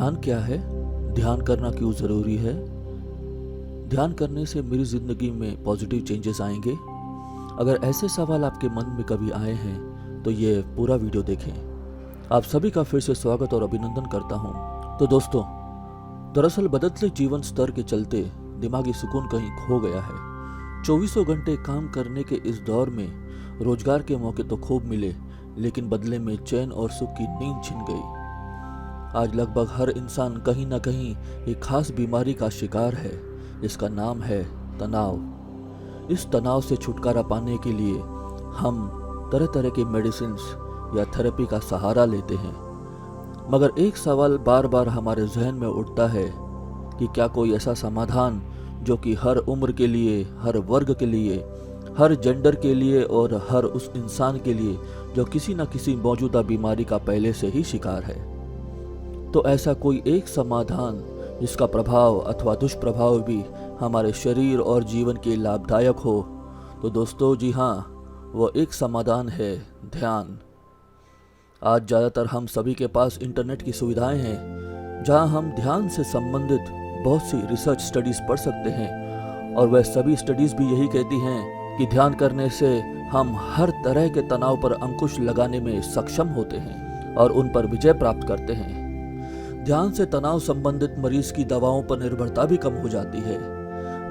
ध्यान क्या है? ध्यान करना क्यों ज़रूरी है? ध्यान करने से मेरी ज़िंदगी में पॉजिटिव चेंजेस आएंगे? अगर ऐसे सवाल आपके मन में कभी आए हैं तो ये पूरा वीडियो देखें। आप सभी का फिर से स्वागत और अभिनंदन करता हूँ। तो दोस्तों, दरअसल बदलते जीवन स्तर के चलते दिमागी सुकून कहीं खो गया है। 24 घंटे काम करने के इस दौर में रोजगार के मौके तो खूब मिले, लेकिन बदले में चैन और सुख की नींद छिन गई। आज लगभग हर इंसान कहीं ना कहीं एक खास बीमारी का शिकार है, जिसका नाम है तनाव। इस तनाव से छुटकारा पाने के लिए हम तरह तरह के मेडिसिन या थेरेपी का सहारा लेते हैं, मगर एक सवाल बार बार हमारे जहन में उठता है कि क्या कोई ऐसा समाधान जो कि हर उम्र के लिए, हर वर्ग के लिए, हर जेंडर के लिए और हर उस इंसान के लिए जो किसी न किसी मौजूदा बीमारी का पहले से ही शिकार है। तो ऐसा कोई एक समाधान जिसका प्रभाव अथवा दुष्प्रभाव भी हमारे शरीर और जीवन के लाभदायक हो? तो दोस्तों, जी हाँ, वो एक समाधान है ध्यान। आज ज़्यादातर हम सभी के पास इंटरनेट की सुविधाएं हैं, जहां हम ध्यान से संबंधित बहुत सी रिसर्च स्टडीज़ पढ़ सकते हैं, और वह सभी स्टडीज़ भी यही कहती हैं कि ध्यान करने से हम हर तरह के तनाव पर अंकुश लगाने में सक्षम होते हैं और उन पर विजय प्राप्त करते हैं। ध्यान से तनाव संबंधित मरीज की दवाओं पर निर्भरता भी कम हो जाती है।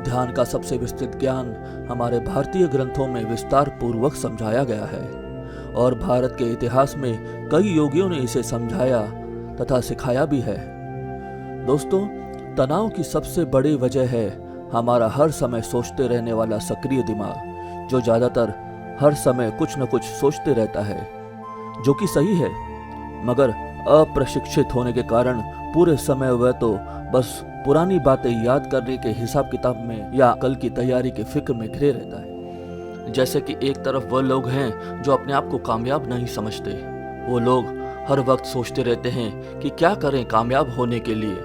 ध्यान का सबसे विस्तृत ज्ञान हमारे भारतीय ग्रंथों में विस्तार पूर्वक समझाया गया है, और भारत के इतिहास में कई योगियों ने इसे समझाया तथा सिखाया भी है। दोस्तों, तनाव की सबसे बड़ी वजह है हमारा हर समय सोचते रहने वाला सक्रिय दिमाग, जो ज़्यादातर हर समय कुछ न कुछ सोचते रहता है, जो कि सही है, मगर अप्रशिक्षित होने के कारण पूरे समय वह तो बस पुरानी बातें याद करने के हिसाब किताब में या कल की तैयारी के फिक्र में घिरे रहता है। जैसे कि एक तरफ वह लोग हैं जो अपने आप को कामयाब नहीं समझते। वो लोग हर वक्त सोचते रहते हैं कि क्या करें कामयाब होने के लिए,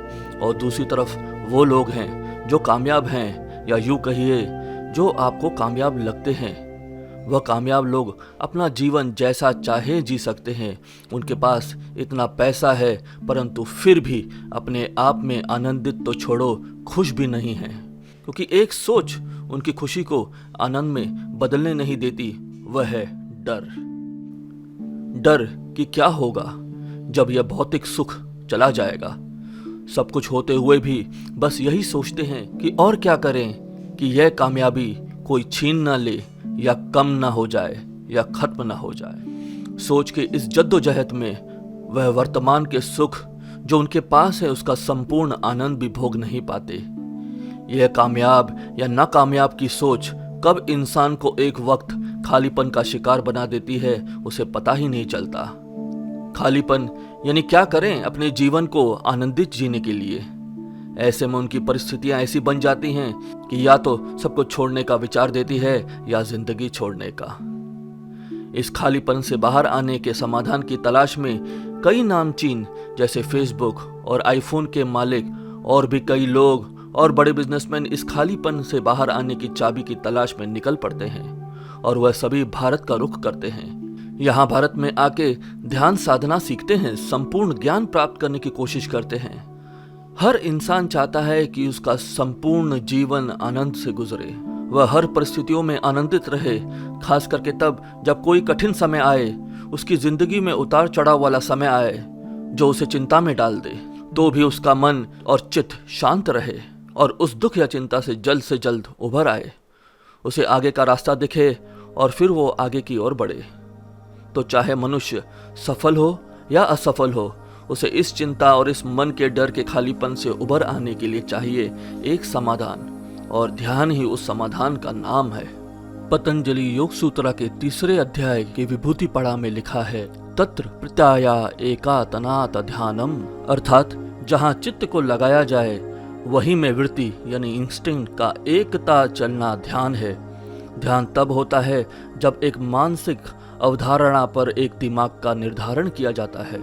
और दूसरी तरफ वो लोग हैं जो कामयाब हैं, या यूँ कहिए जो आपको कामयाब लगते हैं। वह कामयाब लोग अपना जीवन जैसा चाहे जी सकते हैं। उनके पास इतना पैसा है, परंतु फिर भी अपने आप में आनंदित तो छोड़ो, खुश भी नहीं हैं, क्योंकि एक सोच उनकी खुशी को आनंद में बदलने नहीं देती। वह है डर। डर कि क्या होगा जब यह भौतिक सुख चला जाएगा। सब कुछ होते हुए भी बस यही सोचते हैं कि और क्या करें कि यह कामयाबी कोई छीन ना ले, या कम ना हो जाए, या खत्म ना हो जाए। सोच के इस जद्दोजहद में वह वर्तमान के सुख जो उनके पास है उसका संपूर्ण आनंद भी भोग नहीं पाते। यह कामयाब या नाकामयाब की सोच कब इंसान को एक वक्त खालीपन का शिकार बना देती है, उसे पता ही नहीं चलता। खालीपन यानी क्या करें अपने जीवन को आनंदित जीने के लिए। ऐसे में उनकी परिस्थितियां ऐसी बन जाती हैं कि या तो सबको छोड़ने का विचार देती है, या जिंदगी छोड़ने का। इस खालीपन से बाहर आने के समाधान की तलाश में कई नामचीन जैसे फेसबुक और आईफोन के मालिक और भी कई लोग और बड़े बिजनेसमैन इस खालीपन से बाहर आने की चाबी की तलाश में निकल पड़ते हैं, और वह सभी भारत का रुख करते हैं। यहाँ भारत में आके ध्यान साधना सीखते हैं, संपूर्ण ज्ञान प्राप्त करने की कोशिश करते हैं। हर इंसान चाहता है कि उसका संपूर्ण जीवन आनंद से गुजरे, वह हर परिस्थितियों में आनंदित रहे, खास करके तब जब कोई कठिन समय आए, उसकी जिंदगी में उतार चढ़ाव वाला समय आए जो उसे चिंता में डाल दे, तो भी उसका मन और चित्त शांत रहे और उस दुख या चिंता से जल्द उभर आए, उसे आगे का रास्ता दिखे और फिर वो आगे की ओर बढ़े। तो चाहे मनुष्य सफल हो या असफल हो, उसे इस चिंता और इस मन के डर के खालीपन से उबर आने के लिए चाहिए एक समाधान, और ध्यान ही उस समाधान का नाम है। पतंजलि योग सूत्रा के 3 अध्याय के विभूति पड़ा में लिखा है, तत्र प्रत्याया एकातनात ध्यानम, अर्थात जहाँ चित्त को लगाया जाए वहीं में वृत्ति यानी इंस्टिंक्ट का एकता चलना ध्यान है। ध्यान तब होता है जब एक मानसिक अवधारणा पर एक दिमाग का निर्धारण किया जाता है।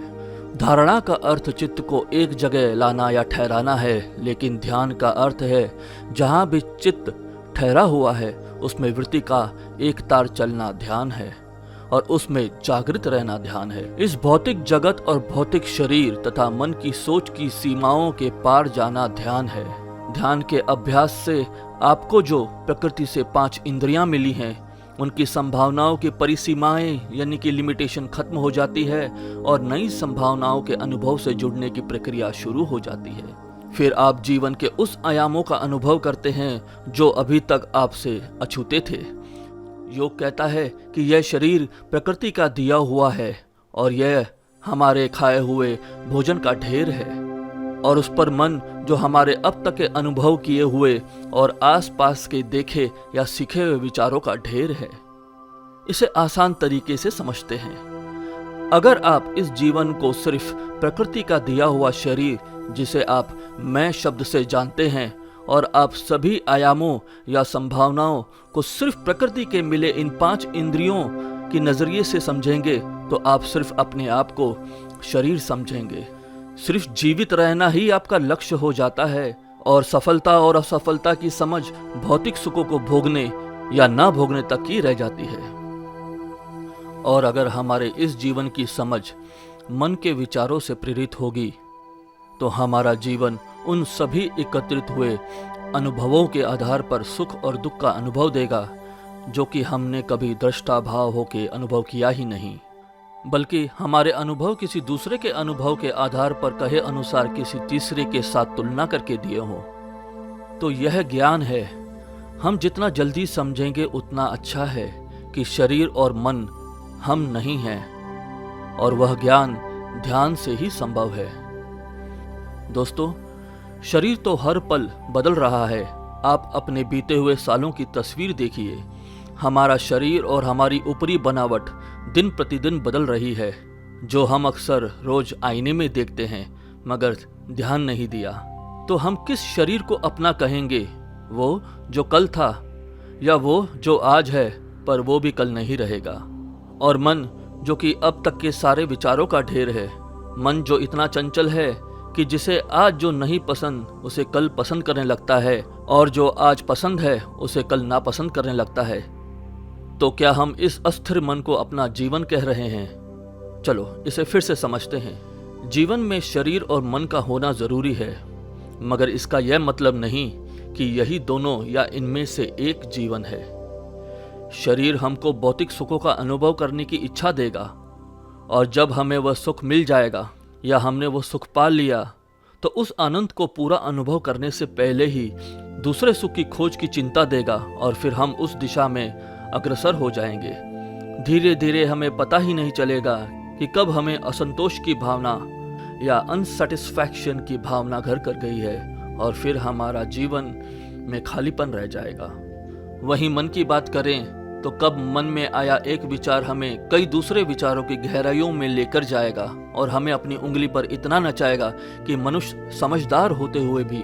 धारणा का अर्थ चित्त को एक जगह लाना या ठहराना है, लेकिन ध्यान का अर्थ है जहाँ भी चित्त ठहरा हुआ है उसमें वृत्ति का एक तार चलना ध्यान है। और उसमें जागृत रहना ध्यान है। इस भौतिक जगत और भौतिक शरीर तथा मन की सोच की सीमाओं के पार जाना ध्यान है। ध्यान के अभ्यास से आपको जो प्रकृति से 5 इंद्रियां मिली हैं, उनकी संभावनाओं की परिसीमाएं यानी कि लिमिटेशन खत्म हो जाती है और नई संभावनाओं के अनुभव से जुड़ने की प्रक्रिया शुरू हो जाती है। फिर आप जीवन के उस आयामों का अनुभव करते हैं जो अभी तक आपसे अछूते थे। योग कहता है कि यह शरीर प्रकृति का दिया हुआ है और यह हमारे खाए हुए भोजन का ढेर है, और उस पर मन जो हमारे अब तक के अनुभव किए हुए और आसपास के देखे या सीखे हुए विचारों का ढेर है। इसे आसान तरीके से समझते हैं। अगर आप इस जीवन को सिर्फ प्रकृति का दिया हुआ शरीर, जिसे आप मैं शब्द से जानते हैं, और आप सभी आयामों या संभावनाओं को सिर्फ प्रकृति के मिले इन 5 इंद्रियों के नजरिए से समझेंगे तो आप सिर्फ अपने आप को शरीर समझेंगे। सिर्फ जीवित रहना ही आपका लक्ष्य हो जाता है और सफलता और असफलता की समझ भौतिक सुखों को भोगने या ना भोगने तक की रह जाती है। और अगर हमारे इस जीवन की समझ मन के विचारों से प्रेरित होगी तो हमारा जीवन उन सभी एकत्रित हुए अनुभवों के आधार पर सुख और दुख का अनुभव देगा, जो कि हमने कभी दृष्टा भाव होके अनुभव किया ही नहीं, बल्कि हमारे अनुभव किसी दूसरे के अनुभव के आधार पर कहे अनुसार किसी तीसरे के साथ तुलना करके दिए हों। तो यह ज्ञान है। हम जितना जल्दी समझेंगे उतना अच्छा है कि शरीर और मन हम नहीं हैं, और वह ज्ञान ध्यान से ही संभव है। दोस्तों, शरीर तो हर पल बदल रहा है। आप अपने बीते हुए सालों की तस्वीर देखिए। हमारा शरीर और हमारी ऊपरी बनावट दिन प्रतिदिन बदल रही है, जो हम अक्सर रोज आईने में देखते हैं मगर ध्यान नहीं दिया। तो हम किस शरीर को अपना कहेंगे? वो जो कल था, या वो जो आज है पर वो भी कल नहीं रहेगा? और मन जो कि अब तक के सारे विचारों का ढेर है, मन जो इतना चंचल है कि जिसे आज जो नहीं पसंद उसे कल पसंद करने लगता है, और जो आज पसंद है उसे कल नापसंद करने लगता है। तो क्या हम इस अस्थिर मन को अपना जीवन कह रहे हैं? चलो इसे फिर से समझते हैं। जीवन में शरीर और मन का होना जरूरी है, मगर इसका यह मतलब नहीं कि यही दोनों या इनमें से एक जीवन है। शरीर हमको भौतिक सुखों का अनुभव करने की इच्छा देगा, और जब हमें वह सुख मिल जाएगा या हमने वो सुख पा लिया तो उस आनंद को पूरा अनुभव करने से पहले ही दूसरे सुख की खोज की चिंता देगा, और फिर हम उस दिशा में अग्रसर हो जाएंगे। धीरे धीरे हमें पता ही नहीं चलेगा कि कब हमें असंतोष की भावना या अनसेटिस्फैक्शन की भावना घर कर गई है, और फिर हमारा जीवन में खालीपन रह जाएगा। वहीं मन की बात करें तो कब मन में आया एक विचार हमें कई दूसरे विचारों की गहराइयों में लेकर जाएगा और हमें अपनी उंगली पर इतना नचाएगा कि मनुष्य समझदार होते हुए भी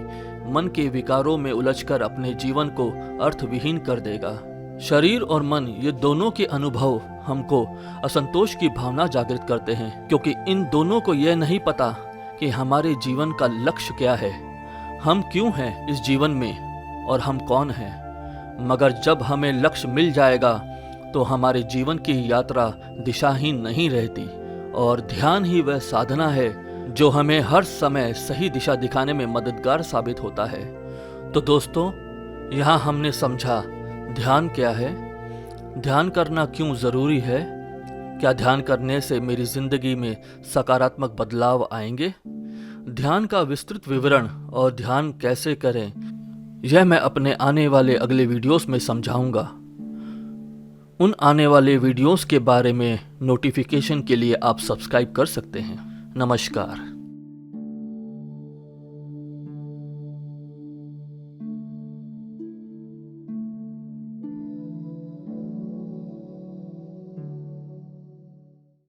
मन के विकारों में उलझकर अपने जीवन को अर्थविहीन कर देगा। शरीर और मन ये दोनों के अनुभव हमको असंतोष की भावना जागृत करते हैं, क्योंकि इन दोनों को यह नहीं पता कि हमारे जीवन का लक्ष्य क्या है, हम क्यों हैं इस जीवन में और हम कौन हैं। मगर जब हमें लक्ष्य मिल जाएगा तो हमारे जीवन की यात्रा दिशाहीन नहीं रहती, और ध्यान ही वह साधना है जो हमें हर समय सही दिशा दिखाने में मददगार साबित होता है। तो दोस्तों, यहाँ हमने समझा ध्यान क्या है, ध्यान करना क्यों ज़रूरी है, क्या ध्यान करने से मेरी ज़िंदगी में सकारात्मक बदलाव आएंगे, ध्यान का विस्तृत विवरण और ध्यान कैसे करें यह मैं अपने आने वाले अगले वीडियोस में समझाऊंगा। उन आने वाले वीडियोस के बारे में नोटिफिकेशन के लिए आप सब्सक्राइब कर सकते हैं। नमस्कार।